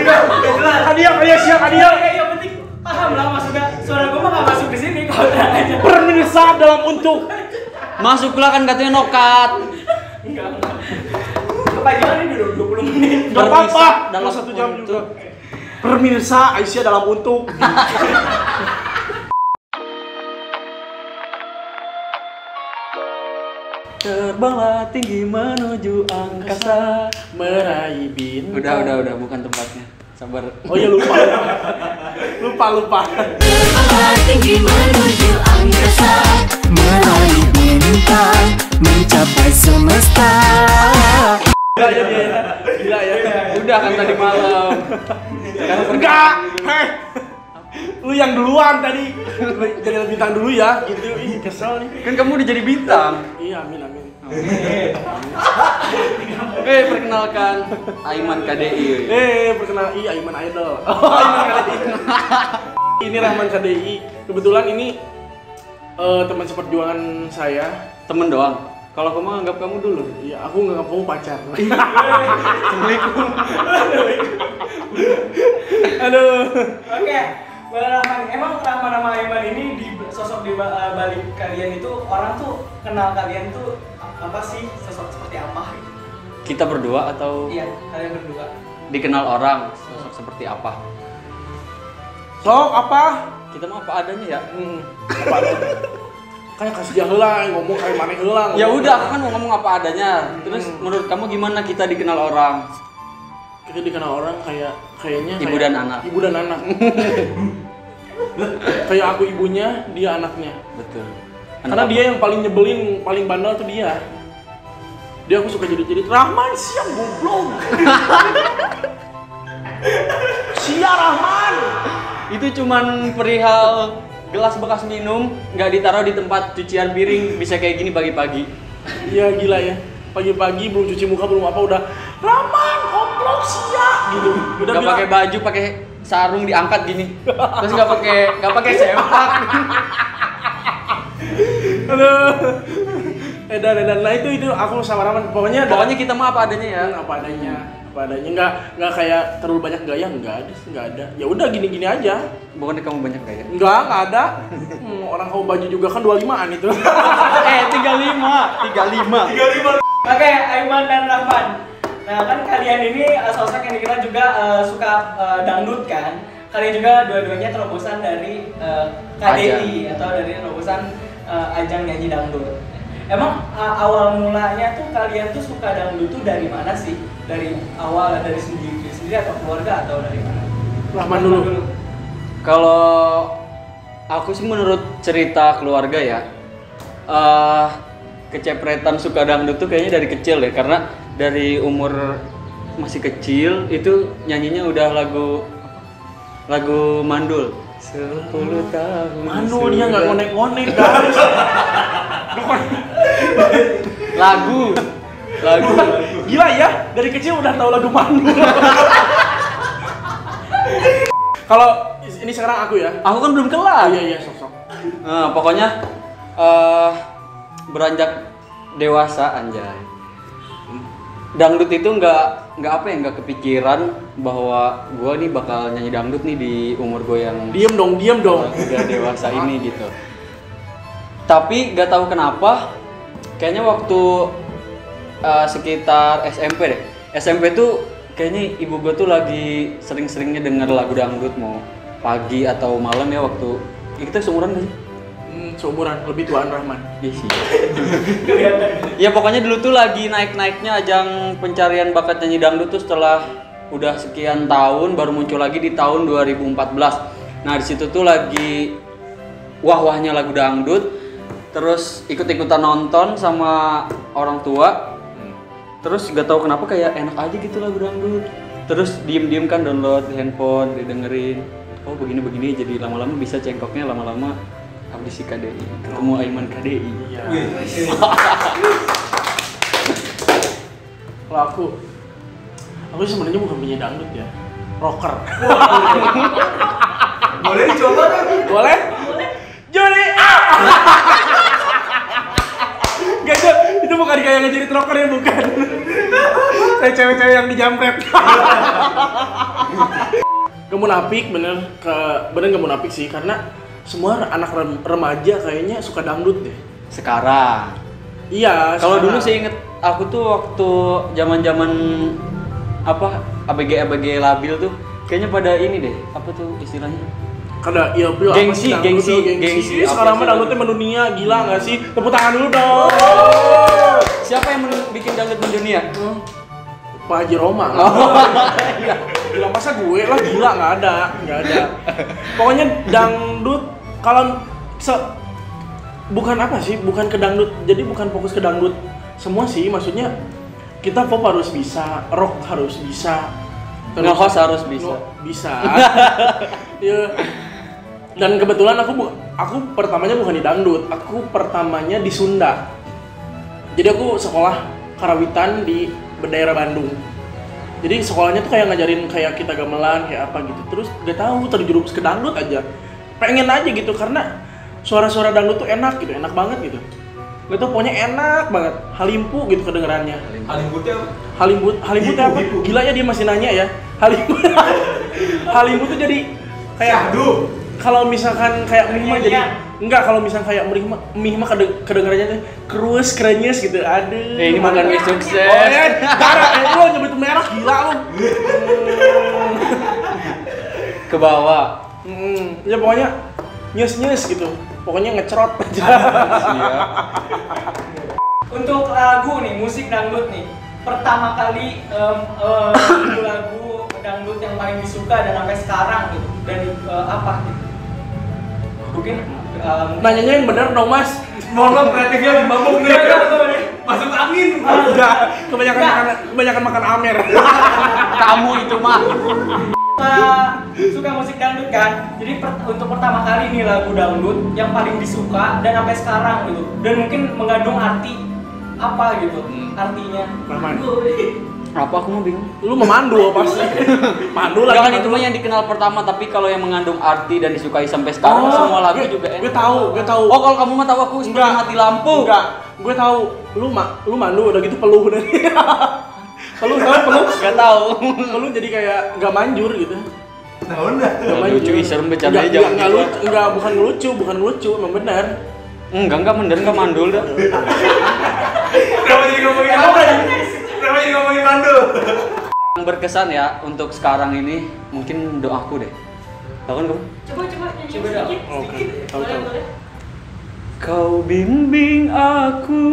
jelas. Hadiah siap hadiah. Ya penting paham lah maksudnya. Suara gua mah enggak masuk di sini kalau aja. Permisah dalam untuk. Masuklah kan katanya nokat. Enggak. Kepanjangan ini udah 20 menit. Gak apa-apa. Dalam 1 jam untuk. juga. Pemirsa Aisyah dalam untuk. Terbanglah tinggi menuju angkasa. Meraih bintang. Udah, bukan tempatnya. Sabar. Oh iya lupa. lupa. Terbanglah tinggi menuju angkasa, meraih bintang, mencapai semesta. Gila ya. Udah kan tadi malam. Enggak. Heh. Lu yang duluan tadi. Jadi bintang dulu ya. Gitu. Ih, kesel nih. Kan kamu udah jadi bintang. Iya, amin. Perkenalkan Aiman KDI. Perkenal Aiman Idol. Aiman KDI. Ini Rahman KDI. Kebetulan ini teman seperjuangan saya. Temen doang. Kalau kamu anggap kamu dulu. Iya, aku nganggap kamu pacar. Assalamualaikum. Aduh. Oke. Rahman, emang Rahman sama Aiman ini di sosok di balik kalian itu orang tuh kenal kalian tuh apa sih, sosok seperti apa? Kita berdua atau Iya, kalian berdua. dikenal orang sosok seperti apa? Sok apa? Kita mah apa adanya ya. Apa adanya? Kayak kasih dia heula ngomong kayak maneh heula. Ya udah, aku kan mau ngomong apa adanya. Terus menurut kamu gimana kita dikenal orang? Kita dikenal orang kayaknya Ibu dan anak. Ibu dan anak. Kayak aku ibunya, dia anaknya. Betul. Karena dia yang paling nyebelin, paling bandel tuh dia. Dia aku suka jadi Rahman siang goblok. Sia Rahman. Itu cuman perihal gelas bekas minum nggak ditaruh di tempat cucian piring bisa kayak gini pagi-pagi. Iya gila ya. Pagi-pagi belum cuci muka belum apa udah Rahman goblok sia gitu. Udah Nggak pakai baju, pakai sarung diangkat gini. Terus nggak pakai sempak. Aduh. Edan. Nah itu aku sama Rahman pokoknya Kita mah apa adanya ya. apa adanya nggak kayak terlalu banyak gaya nggak ada ya udah gini aja. Bukannya kamu banyak gaya? nggak ada. Orang kamu baju juga kan 25-an itu. 35. Oke, Aiman dan Rahman. Nah kan kalian ini sosok yang dikenal juga suka dangdut kan. Kalian juga dua-duanya terobosan dari KDI atau dari terobosan ajang nyanyi dangdut. Emang awal mulanya tuh kalian tuh suka dangdut tuh dari mana sih? Dari awal dari sendiri atau keluarga atau dari mana? Rahman dulu. Kalau aku sih menurut cerita keluarga ya, kecepretan suka dangdut tuh kayaknya dari kecil ya, karena dari umur masih kecil itu nyanyinya udah lagu mandul. 10 tahun. Mandul dia nggak ngonek-ngonek guys. Lagu. Gila ya, dari kecil udah tahu lagu mandul. Kalau ini sekarang aku ya. Aku kan belum kelar. Iya sok. Nah, pokoknya beranjak dewasa anjay. Dangdut itu nggak kepikiran bahwa gua nih bakal nyanyi dangdut nih di umur gua yang Diem dong. udah dewasa ini gitu. Tapi nggak tahu kenapa, kayaknya waktu sekitar SMP deh. SMP tuh kayaknya ibu gua tuh lagi sering-seringnya denger lagu dangdut mau pagi atau malam ya waktu. Kita seumuran gak sih? Seumuran, lebih tuaan Rahman. Iya sih. Ya pokoknya dulu tuh lagi naik-naiknya ajang pencarian bakat nyanyi dangdut tuh setelah udah sekian tahun baru muncul lagi di tahun 2014. Nah, di situ tuh lagi wah-wahnya lagu dangdut. Terus ikut-ikutan nonton sama orang tua. Terus gak tahu kenapa kayak enak aja gitu lagu dangdut. Terus diem-diem kan download di handphone, didengerin. Oh begini-begini, jadi lama-lama bisa cengkoknya lama-lama audisi KDI, ketemu Aiman KDI. Iya. Kalau aku sebenarnya bukan penyanyi dangdut ya, rocker. Boleh dicoba kan? Boleh? Joni Gak itu bukan kayak ngejerit rocker ya, bukan. Kayak cewek-cewek yang dijamret. Gak munafik, bener gak munafik sih, karena semua anak remaja kayaknya suka dangdut deh. Sekarang. Iya. Kalau dulu saya inget, aku tuh waktu zaman apa ABG labil tuh, kayaknya pada ini deh, apa tuh istilahnya? Kada, iya bro. Gengsi. Sekarang mah dangdutnya mendunia, gila nggak sih? Tepuk tangan dulu dong. Siapa yang bikin dangdut mendunia? Pak Haji Roma. Gila, masa gue lah, gila, nggak ada. Pokoknya dangdut kalau bukan apa sih, bukan ke dangdut, jadi bukan fokus ke dangdut semua sih, maksudnya kita pop harus bisa, rock harus bisa, nge-host harus bisa. Bisa. Ya. Dan kebetulan aku pertamanya bukan di dangdut, aku pertamanya di Sunda. Jadi aku sekolah karawitan di daerah Bandung. Jadi sekolahnya tuh kayak ngajarin kayak kita gamelan kayak apa gitu. Terus gak tahu terjerumus ke dangdut aja. Pengen aja gitu karena suara-suara dangdut tuh enak gitu, enak banget gitu. Gak tau, pokoknya enak banget. Halimpu gitu kedengerannya. Halimbut apa? Gila ya dia masih nanya ya. Halimpu tuh jadi kayak kalau misalkan kayak mie mah jadi enggak, kalau misalkan kayak mie mah kedengarannya tuh krenyes gitu. Aduh. Ini makan mie sukses. Oh ya, darah lu nyebut merah gila lu. Ke bawah. Ya pokoknya nyes gitu. Pokoknya ngecerot aja. Untuk lagu nih, musik dangdut nih, pertama kali lagu dangdut yang paling disuka dan sampai sekarang gitu, dan apa gitu? Mungkin nanyanya yang benar dong mas. mohon kreatifnya mabuk nih. Masuk angin. Enggak, kebanyakan makan amer. Kamu itu mah. Suka musik dangdut kan, jadi untuk pertama kali nih lagu dangdut yang paling disuka dan sampai sekarang gitu, dan mungkin mengandung arti apa gitu, artinya. Apa aku mau bingung? Lu memandu pasti. Mandu lagi. Jangan itu mah yang dikenal pertama, tapi kalau yang mengandung arti dan disukai sampai sekarang semua lagu juga enak. Gue tahu. Oh, kalau kamu mah tahu aku seperti mati lampu. Enggak. Gue tahu. Lu mandu udah gitu peluh dari. Peluh. Enggak tahu. Peluh jadi kayak enggak manjur gitu. Tahun dah. Lucu serem bercandanya jangan. Enggak, bukan ngelucu, emang benar. Enggak bener, enggak mandul dah. Kenapa jadi ngomongin mandul? Yang berkesan ya untuk sekarang ini mungkin doaku deh. Tahu kan kamu? Coba nyanyi Coba dong. sedikit. Oke, tahu. Boleh. Kau bimbing aku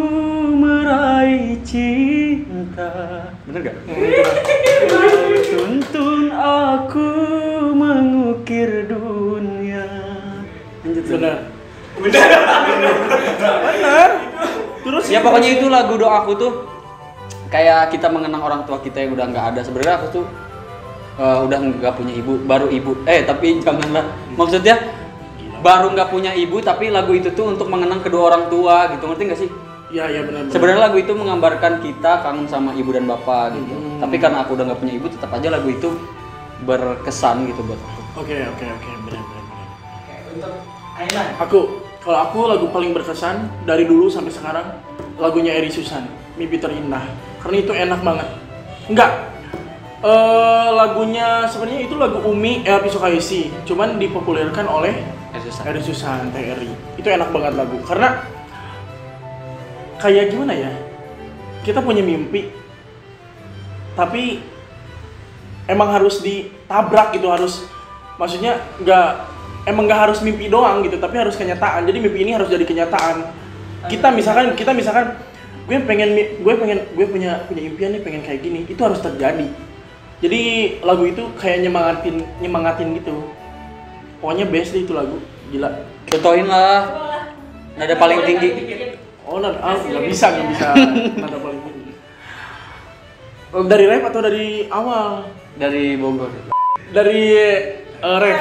meraih cinta. Bener gak? Tuntun aku mengukir dunia. Benar. Terus Ya pokoknya itu lagu doaku tuh kayak kita mengenang orang tua kita yang udah nggak ada. Sebenarnya aku tuh udah nggak punya ibu, baru ibu. Tapi janganlah. Maksudnya baru nggak punya ibu, tapi lagu itu tuh untuk mengenang kedua orang tua gitu. Ngerti nggak sih? Iya benar. Sebenarnya lagu itu menggambarkan kita kangen sama ibu dan bapak gitu. Tapi karena aku udah nggak punya ibu, tetap aja lagu itu berkesan gitu buat aku. Oke, benar. Untuk Aiman. Kalau aku lagu paling berkesan dari dulu sampai sekarang lagunya Eri Susan, Mimpi Terindah. Karena itu enak banget. Enggak. Lagunya sebenarnya itu lagu Umi Elvi Sukaisi, cuman dipopulerkan oleh Eri Susan, TRI. Itu enak banget lagu. Karena kayak gimana ya? Kita punya mimpi, tapi emang harus ditabrak gitu, maksudnya emang nggak harus mimpi doang gitu, tapi harus kenyataan. Jadi mimpi ini harus jadi kenyataan. Kita misalkan gue punya impian nih, pengen kayak gini, itu harus terjadi. Jadi lagu itu kayak nyemangatin gitu. Pokoknya best deh itu lagu, gila. Contohin lah. Nada paling tinggi. Oh, nggak bisa nada paling tinggi. Dari rap atau dari awal? Dari Bogor. Dari rap.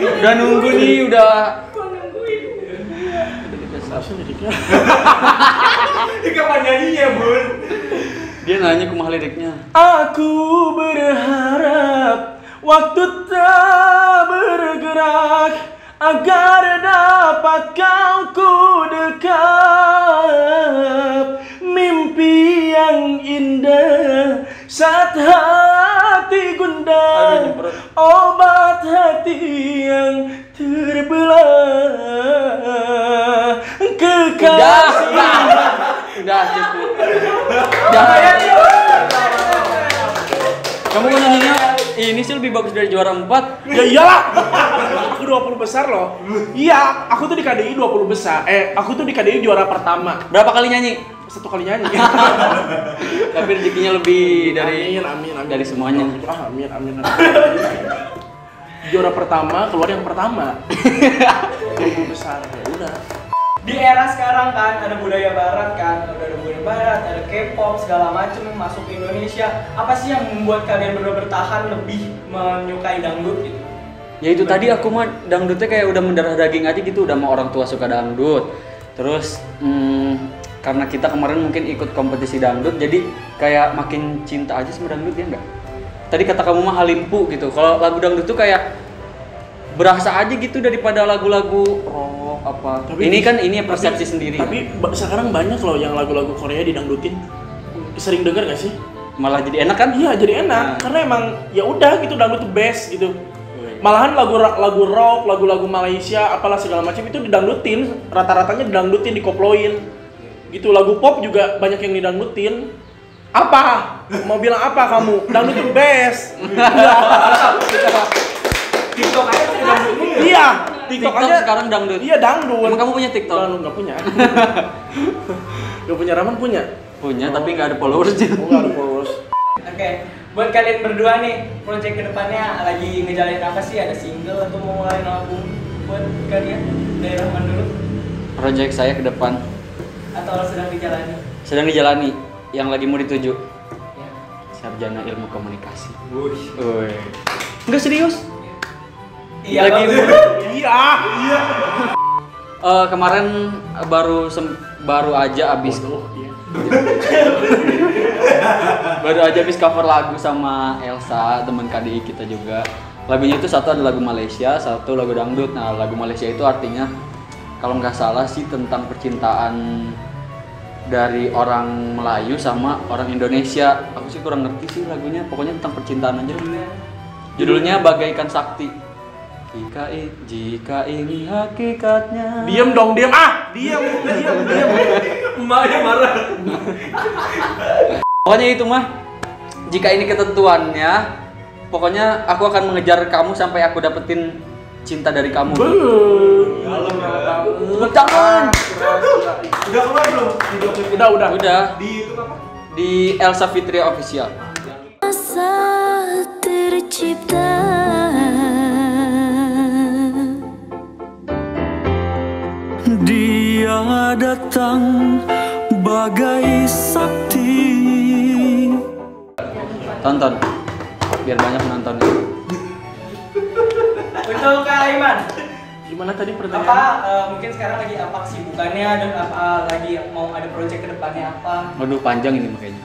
Udah nunggu nih, udah. Kapan nyanyinya, Bun? Dia nanya kumaha liriknya. Aku berharap waktu tak bergerak agar dapat kau ku dekap. Mimpi yang indah Saat hati gundah, obat hati yang terbelah, kekasih. Udah cukup. Jangan. Kamu kan nyanyinya ini sih lebih bagus dari juara 4. Ya iyalah. Aku 20 besar loh. Iya, aku tuh di KDI 20 besar. Aku tuh di KDI juara pertama. Berapa kali nyanyi? 1 kali nyanyi. Tapi rezekinya lebih dari amin. dari semuanya. Amin. Juara pertama, keluar yang pertama. 20 besar. Ya udah. Di era sekarang kan ada budaya barat kan, ada budaya barat, ada K-pop segala macam masuk ke Indonesia. Apa sih yang membuat kalian berdua bertahan lebih menyukai dangdut gitu? Ya itu tadi aku mah dangdutnya kayak udah mendarah daging aja gitu, udah mau orang tua suka dangdut. Terus karena kita kemarin mungkin ikut kompetisi dangdut, jadi kayak makin cinta aja sama dangdut ya enggak? Tadi kata kamu mah halimpu gitu. Kalau lagu dangdut tuh kayak berasa aja gitu daripada lagu-lagu rock apa. Tapi ini persepsi sendiri. Tapi sekarang banyak loh yang lagu-lagu Korea didangdutin. Sering denger gak sih? Malah jadi enak kan? Iya, jadi enak. Karena emang ya udah gitu dangdut tuh best gitu. Malahan lagu rock, lagu-lagu Malaysia, apalah segala macam itu didangdutin, rata-ratanya didangdutin, dikoploin. Gitu, lagu pop juga banyak yang didangdutin. Apa? Mau bilang apa kamu? Dangdut tuh best. TikTok aja sih dangdut. Iya, TikTok aja sekarang dangdut. Iya, dangdut. Emang kamu punya TikTok? Enggak punya. Enggak punya, Raman punya. Punya, tapi nggak ada followers. Enggak ada followers. Oke, buat kalian berdua nih, proyek kedepannya lagi ngejalanin apa sih? Ada single atau mau ngeluarin album buat kalian? Dari Rahman dulu. Project saya ke depan Atau sedang dijalani? sedang dijalani, yang lagi mau dituju Ya. sarjana ilmu komunikasi. Woi. Enggak serius? Iya, Lagi bagus. Iya. Kemarin baru aja abis baru aja abis cover lagu sama Elsa, teman KDI kita juga. Lagunya itu satu ada lagu Malaysia, satu lagu dangdut. Nah, lagu Malaysia itu artinya kalau nggak salah sih tentang percintaan dari orang Melayu sama orang Indonesia. Aku sih kurang ngerti sih lagunya, pokoknya tentang percintaan aja. Judulnya Bagaikan Sakti. Jika ini hakikatnya. Diam dong, diam. Diam. Emaknya marah. Pokoknya itu mah, jika ini ketentuannya, pokoknya aku akan mengejar kamu sampai aku dapetin cinta dari kamu. Jangan. Udah keluar belum? Udah. Di itu apa? Di Elsa Fitria Official. Masa tercipta Dia datang bagai sakti. Tonton, biar banyak penontonnya. Untuk Kak Aiman, Gimana tadi apa pertanyaan? mungkin sekarang lagi apa kesibukannya dan apa lagi mau ada proyek kedepannya apa? Waduh, panjang ini makanya.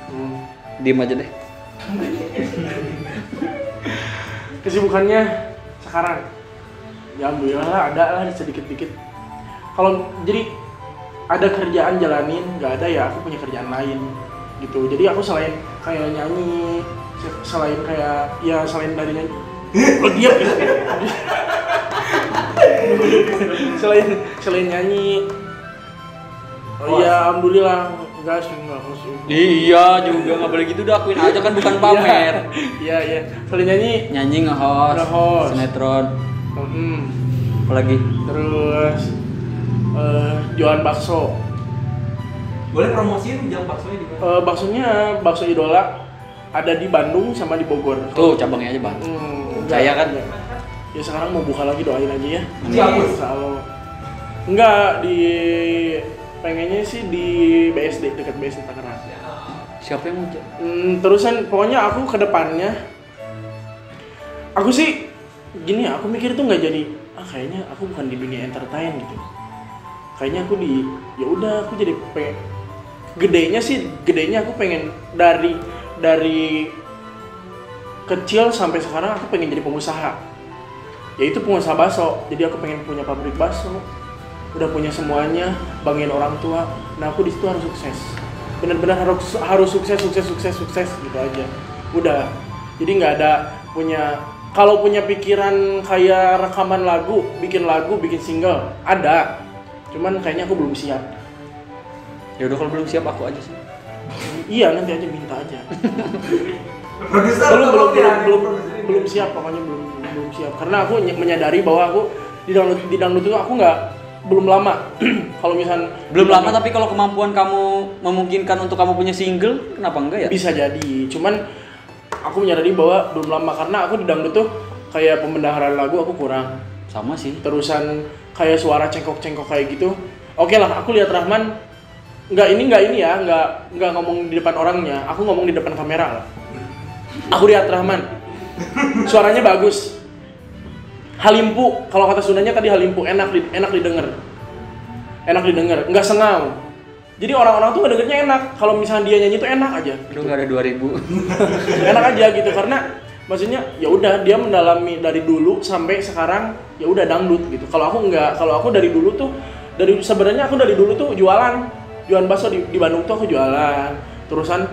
Diem aja deh. Kesibukannya sekarang ya alhamdulillah lah, ada lah sedikit-dikit. Kalau jadi ada kerjaan jalanin, nggak ada ya aku punya kerjaan lain gitu. Jadi aku selain kayak nyanyi, selain kayak ya selain dari nyanyi, lo diam gitu. selain nyanyi, oh iya alhamdulillah enggak sih enggak aku sih. Iya juga, nggak boleh gitu, udah akuin aja kan bukan pamer. Iya. Selain nyanyi, Nyanyi nge-host, sinetron, apalagi? terus jualan bakso. Boleh promosiin jam baksonya di mana? Bakso Idola ada di Bandung sama di Bogor. Tuh cabangnya aja bang. Saya kan. Ya sekarang mau buka lagi, doain aja ya. Bagus. Enggak, pengennya sih di BSD, dekat BSD Tangerang. Siapa yang mau? Terusan pokoknya aku ke depannya aku sih gini ya, aku mikir tuh nggak jadi kayaknya aku bukan di dunia entertain gitu. Kayaknya aku ya udah aku jadi pengen gedenya aku pengen dari kecil sampai sekarang aku pengen jadi pengusaha. Yaitu pengusaha bakso. Jadi aku pengen punya pabrik bakso. Udah punya semuanya, banggain orang tua. Nah, aku di situ harus sukses. Benar-benar harus sukses gitu aja. Udah. Jadi nggak ada kalau punya pikiran kayak rekaman lagu, bikin single, ada. Cuman kayaknya aku belum siap. Ya udah kalau belum siap aku aja sih. Iya, nanti aja minta aja. Produser belum siap, pokoknya belum siap. Karena aku menyadari bahwa aku di dangdut itu aku belum lama. Kalau misal belum lama, tapi kalau kemampuan kamu memungkinkan untuk kamu punya single, kenapa enggak ya? Bisa jadi. Cuman aku menyadari bahwa belum lama karena aku di dangdut tuh kayak pembendaharaan lagu aku kurang. Sama sih. Terusan kayak suara cengkok-cengkok kayak gitu. Oke lah, aku lihat Rahman nggak ini ya, nggak ngomong di depan orangnya, aku ngomong di depan kamera lah. Aku lihat Rahman, suaranya bagus, halimpu, kalau kata Sundanya tadi halimpu, enak didengar, nggak sengau. Jadi orang-orang tuh ngedengernya enak, kalau misalnya dia nyanyi tuh enak aja. Itu nggak ada 2000. Enak aja gitu, karena maksudnya ya udah dia mendalami dari dulu sampai sekarang ya udah dangdut gitu. Kalau aku nggak, kalau aku dari dulu tuh sebenarnya aku dari dulu tuh jualan bakso di Bandung tuh aku jualan. Terusan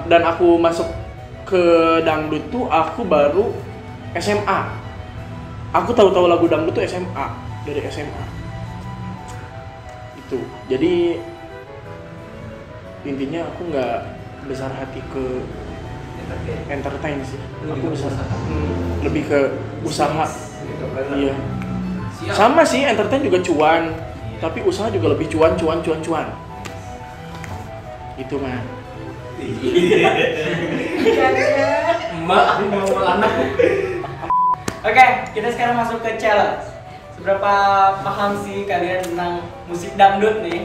dan aku masuk ke dangdut tuh aku baru SMA. Aku tahu lagu dangdut tuh SMA, dari SMA. Itu. Jadi intinya aku nggak besar hati ke entertain sih. Aku besar lebih ke usaha. Iya. Sama sih, entertain juga cuan, tapi usaha juga lebih cuan. Gitu mah. Emak mau anak. Oke, kita sekarang masuk ke challenge. Seberapa paham sih kalian tentang musik dangdut nih?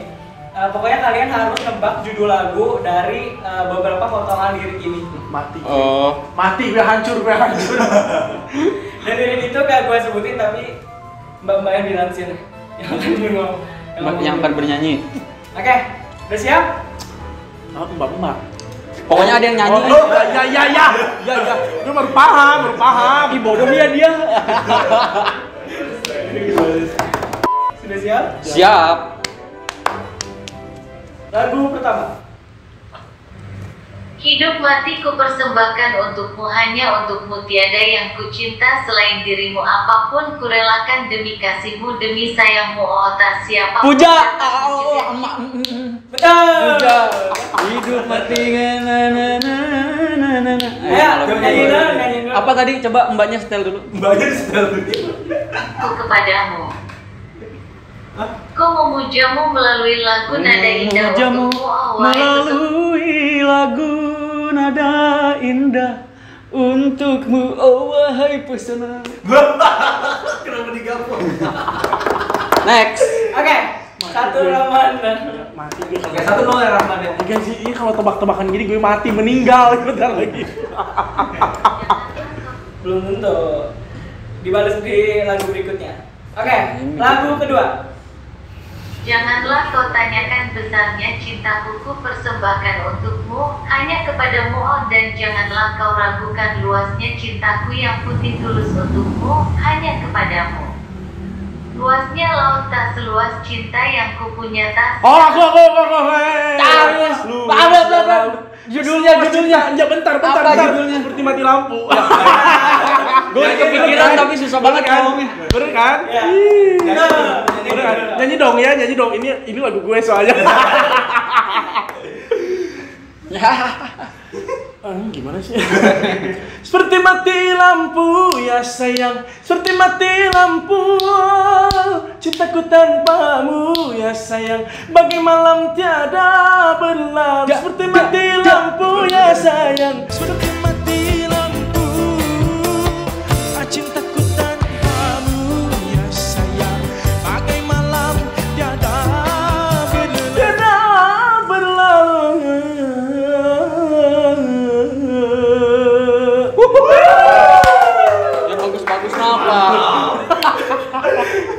Pokoknya kalian harus nebak judul lagu dari beberapa potongan lirik ini. Mati. Oh. Mati, gue hancur. Dan lirik itu gak gue sebutin, tapi mbak-mbak yang dilansir yang Yang akan bernyanyi. Oke, udah siap? Aku mbak. Pokoknya ada yang nyanyi. Ya. Gue baru paham. Ih, bodoh dia. Sudah siap? Siap. Lagu pertama. Hidup mati kupersembahkan untukmu, hanya untukmu tiada yang kucinta selain dirimu, apapun kurelakan demi kasihmu, demi sayangmu, oh tak siapa. Puja. Betul. Hidup mati. Nyanyi. Apa tadi? Coba mbaknya setel dulu. Mbaknya di setel dulu. Ku kepadamu. Ku memujamu melalui lagu nada indah untukmu, oh wahai melalui lagu nada indah untukmu, oh wahai pesona. Kenapa digabung? Next. Oke, satu Rahman. Mati gue. Oke, 1-0 ya Rahman ya. Oke sih, ini kalau tebak-tebakan gini gue mati, meninggal bentar lagi. Belum tentu. Dibalas di lagu berikutnya. Oke, lagu kedua. Janganlah kau tanyakan besarnya cintaku, ku persembahkan untukmu, hanya kepadamu, oh dan janganlah kau ragukan luasnya cintaku yang putih tulus untukmu, hanya kepadamu. Luasnya laut tak seluas cinta yang kupunya tak. Oh, aku. Judulnya. Ya bentar. Apa judulnya? Seperti mati lampu. Gue kepikiran tapi susah banget ngomongnya. Bener kan? Ya. Bener kan? Nyanyi dong. Ini lagu gue soalnya. Gimana sih? Seperti mati lampu ya sayang, seperti mati lampu, cintaku tanpamu ya sayang, bagai malam tiada berlalu. Seperti mati lampu ya sayang, seperti mati lampu, cintaku tanpamu ya sayang, bagai malam tiada berlalu. Yang bagus-bagus kenapa?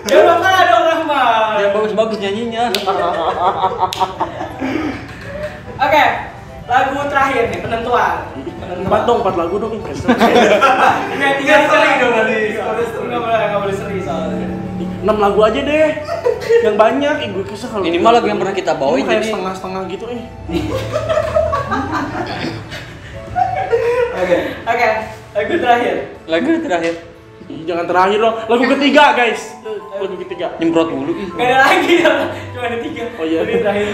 Jangan kalah dong Rahman. Yang bagus-bagus nyanyinya. Oke, lagu terakhir nih, penentuan. 4 lagu dong. Tinggal seri dong nanti. Nggak boleh seri soalnya. 6 lagu aja deh. Yang banyak, gue kisah kalau Ini mah lagu yang pernah kita bawain kayak jadi. setengah-setengah gitu. Oke. terakhir. Lagu terakhir. Ih, jangan terakhir dong. Lagu ketiga, guys. Lagu ketiga. Nyemprot dulu ih. Gak ada lagi ya, cuma ada 3. Oh, iya. Ini terakhir.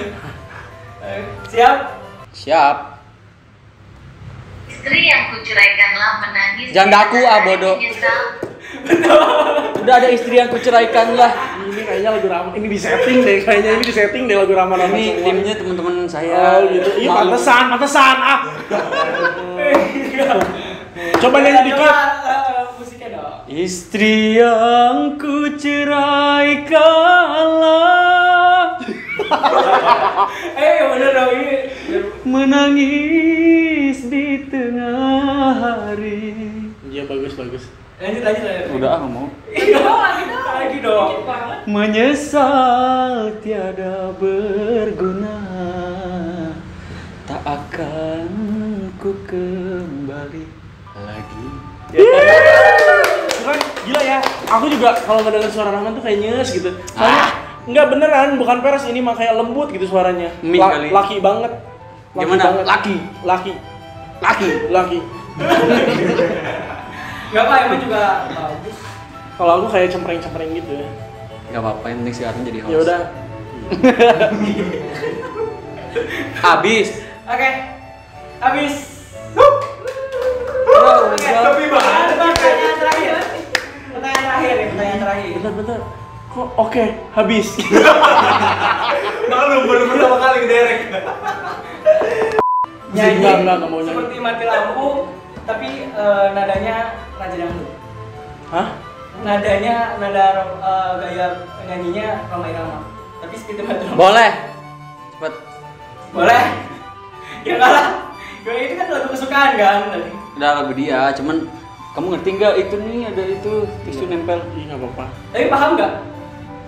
Siap? Siap. Istri yang kuceraikanlah menangis. Jandaku, ah, bodoh. Menyesal. Udah ada istri yang kuceraikan lah. Ini kayaknya lagu Rama. Ini di setting deh, kayaknya ini di setting deh lagu Rama. Ini timnya teman-teman saya. Oh gitu. Iya, Malu. pantesan. Ah. Coba nyanyi dikit. Musiknya dong. Istri yang kuceraikanlah Bener dong ini. menangis di tengah hari. Iya, bagus. Lanjut. Udah nggak mau. Lagi dong. Menyesal tiada berguna, tak akan ku kembali lagi. Bukan, gila ya. Aku juga kalau ngedenger suara Rahman tuh kayak nyes gitu. Soalnya enggak beneran, bukan peres ini mah kayak lembut gitu suaranya. Mie kali. Laki banget. Gimana? Banget. Laki. Laki. Gak apa, emang juga bagus. Kalau aku kayak cempreng-cempreng gitu ya. Gak apa-apa, yang penting sekarang jadi host. Ya udah. Habis. Oke. Habis. Oke, Tapi pertanyaan terakhir. Pertanyaan terakhir. Bentar. Kok oke, habis. Malu baru pertama kali ngederek. Nyanyi Enggak mau nyanyi. seperti mati lampu, tapi nadanya Raja Dangdut. Hah? Nadanya, gaya nyanyinya Rhoma Irama. Tapi seperti mati lampu. Boleh. Cepet. Boleh? Ya kalah. Itu kan lagu kesukaan kan tadi. Udah lagu dia, cuman kamu ngerti nggak itu nih ada itu tisu nempel. Ih, enggak apa-apa. Tapi paham nggak?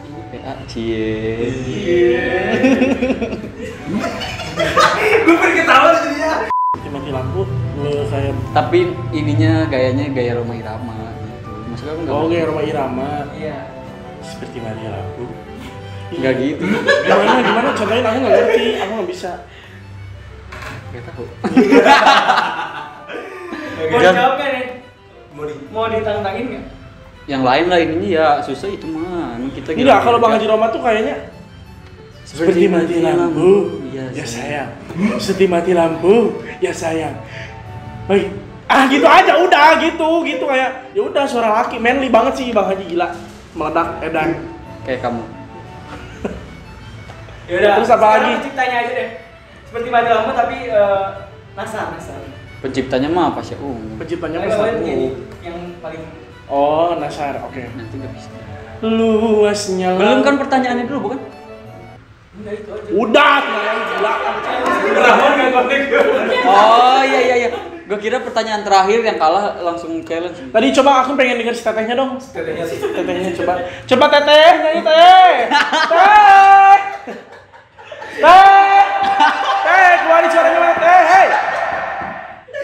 Ini PA cie. Gue pengen ketawa jadinya. Mati lampu, lu kayak Tapi ininya gayanya gaya Rhoma Irama gitu. Maksudnya aku nggak. oh kayak Rhoma Irama. Iya. Seperti mati lampu. Nggak gitu. Gimana? Contohin aku nggak ngerti, aku nggak bisa. Nggak tahu. Mau Jam. dijawab kan nih? Mau di Mau ditantangin nggak? Yang lain lah ininya ya susah itu mah. Emang kita Enggak, kalau Bang Haji Roma tuh kayaknya seperti mati lampu, ya sayang. Seperti mati lampu, ya sayang. Baik. Gitu aja udah gitu kayak ya udah suara laki manly banget sih Bang Haji, gila. Meledak edan. Kayak kamu. Ya udah. Terus apa lagi? Penciptanya aja deh. Seperti mati lampu tapi nasar. Penciptanya mah apa sih? Penciptanya Yang pesan. yang paling Oh, Nasar. Oke. Nanti nggak bisa. Luasnya Belum kan pertanyaannya dulu bukan? enggak itu aja. Udah, tinggal gila. Rahman gak kontek. Oh iya. Gue kira pertanyaan terakhir yang kalah langsung challenge. Tadi coba aku pengen denger si tetehnya dong. Tetehnya sih. Tetehnya coba. Coba teteh, nyanyi teh. Teh. Teh, keluarin suaranya mana teh? Hei.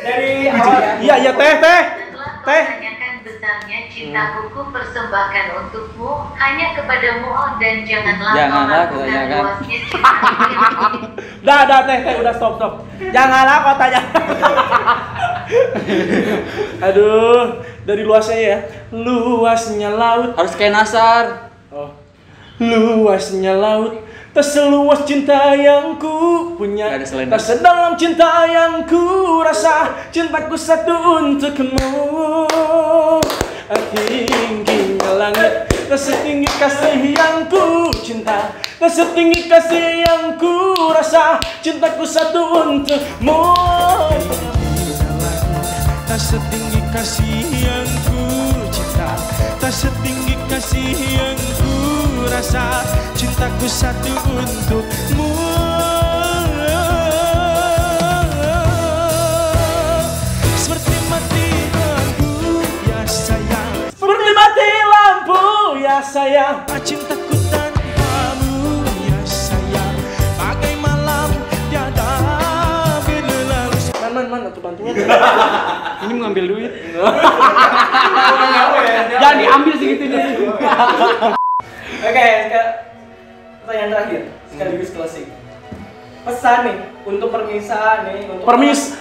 Dari awal ya. Iya, teh. Setelah kau Teh. tanyakan besarnya cintaku ku persembahkan untukmu hanya kepadamu dan janganlah kau Janganlah kau ragukan tanyakan. luasnya cintaku. Dah, teh, udah stop. Janganlah kau tanya. Aduh, dari luasnya ya. Luasnya laut. Harus kayak Nasar. Oh. Luasnya laut, tak seluas cinta yang ku punya, Gak ada selain tak sedalam cinta yang ku rasa. Cintaku satu untukmu. Tingginya langit, tak setinggi kasih yang ku cinta, tak setinggi kasih yang ku rasa. Cintaku satu untukmu. Tak setinggi kasih yang ku cinta, tak setinggi kasih yang ku rasa. Cintaku satu untukmu. Seperti mati lampu ya sayang, seperti mati lampu ya sayang. Cintaku tanpamu ya sayang, bagai malam tiada berlalu. Man, atau bantuan. Ini mengambil duit. Jangan Jangan diambil segitunya. Oke, pertanyaan terakhir sekaligus closing. Pesan nih untuk pemirsa nih, untuk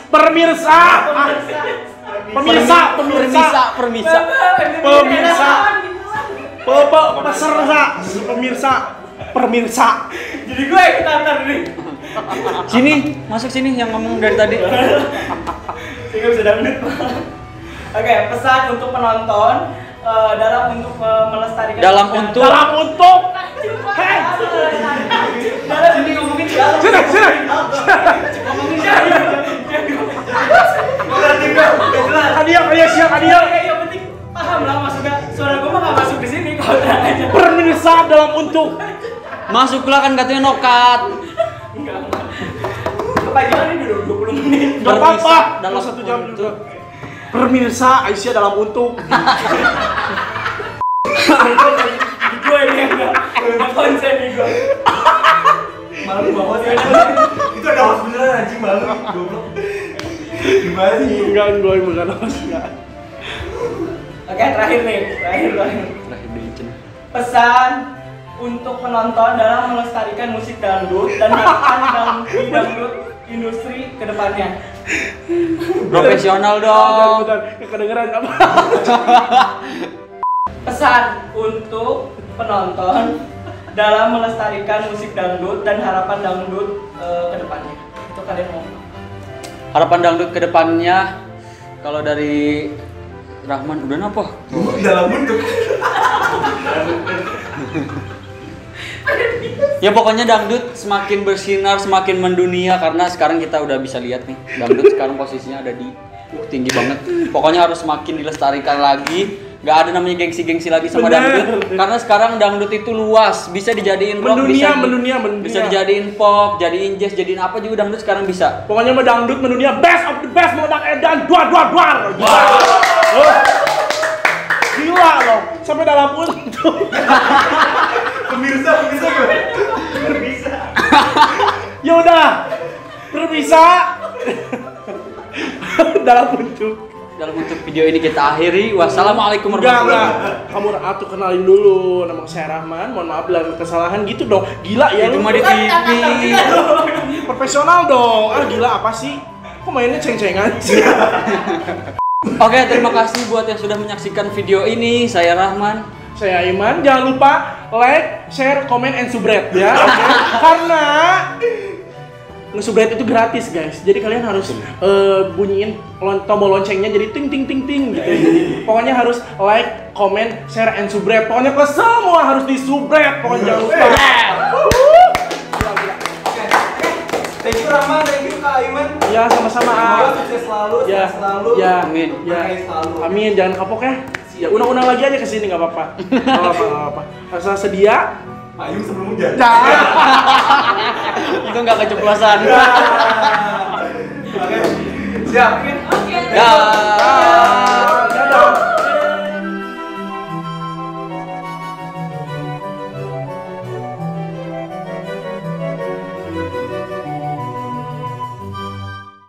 Pemirsa. Pemirsa. Jadi gue yang kita antar nih. Sini, masuk sini yang ngomong dari tadi. Sehingga bisa dangdut. Oke, pesan untuk penonton dalam untuk melestarikan Dalam untuk Hei! Dalam ini ngomongin dalam. Sini. Ngomongin dalam. Berarti enggak jelas. Hadiah. Ya penting paham lah maksudnya. Suara gue mah enggak masuk di sini kalau tenang aja. Pemirsa dalam untuk. Masuklah kan katanya nokat. Enggak. Kepanjangan ini udah 20 menit. Gak apa-apa. Dalam 1 jam untuk. juga. Pemirsa Aisyah dalam untuk. Gue ini enggak konsen nih gue. Malu banget ya. Itu ada host beneran anjing, malu goblok. Gimana sih? Enggak, gue bukan host. Oke, terakhir nih. Terakhir. Terakhir di Cina. Pesan untuk penonton dalam melestarikan musik dangdut dan harapan di dangdut industri kedepannya. Profesional dong. Bentar. Kedengeran apa? Pesan untuk penonton dalam melestarikan musik dangdut dan harapan dangdut kedepannya. Itu kalian mau? Harapan dangdut kedepannya kalau dari Rahman udah apa? Dalam bentuk. Ya pokoknya dangdut semakin bersinar, semakin mendunia karena sekarang kita udah bisa lihat nih dangdut sekarang posisinya ada di tinggi banget. Pokoknya harus semakin dilestarikan lagi. Gak ada namanya gengsi-gengsi lagi sama dangdut karena sekarang dangdut itu luas, bisa dijadiin rock, mendunia. bisa dijadiin pop, jadiin jazz, jadiin apa juga dangdut sekarang bisa. Pokoknya mah dangdut mendunia best of the best, meledak edan duar. Gila loh, sampai dalam untuk. Pemirsa gimana? Pemirsa. Ya udah, pemirsa dalam untuk. Dalam untuk video ini kita akhiri. Wassalamualaikum warahmatullahi wabarakatuh. Kamu atuh kenalin dulu, nama saya Rahman. Mohon maaf bila ada kesalahan gitu dong. Gila ya Itu lu. mah di TV. Profesional dong. Gila apa sih? Kok mainnya ceng-cengan sih? Oke, terima kasih buat yang sudah menyaksikan video ini. Saya Rahman. Saya Iman. Jangan lupa like, share, comment, and subscribe ya. Oke? Karena nge-subscribe itu gratis guys, jadi kalian harus bunyiin tombol loncengnya jadi ting ting ting ting gitu. Pokoknya harus like, comment, share, and subscribe. Pokoknya ke semua harus di-subscribe. Pokoknya jangan lupa. Thank you Rahman, thank you Kak Iman. Ya sama-sama. Semoga sukses selalu, Ya, sehat selalu. ya, Amin. ya, Berkah selalu. amin. Jangan kapok ya. Ya undang-undang lagi aja kesini nggak apa-apa. Nggak apa-apa. Asal sedia. Payung sebelum hujan. Itu nggak keceplosan. Oke. Siap. Oke. Dah.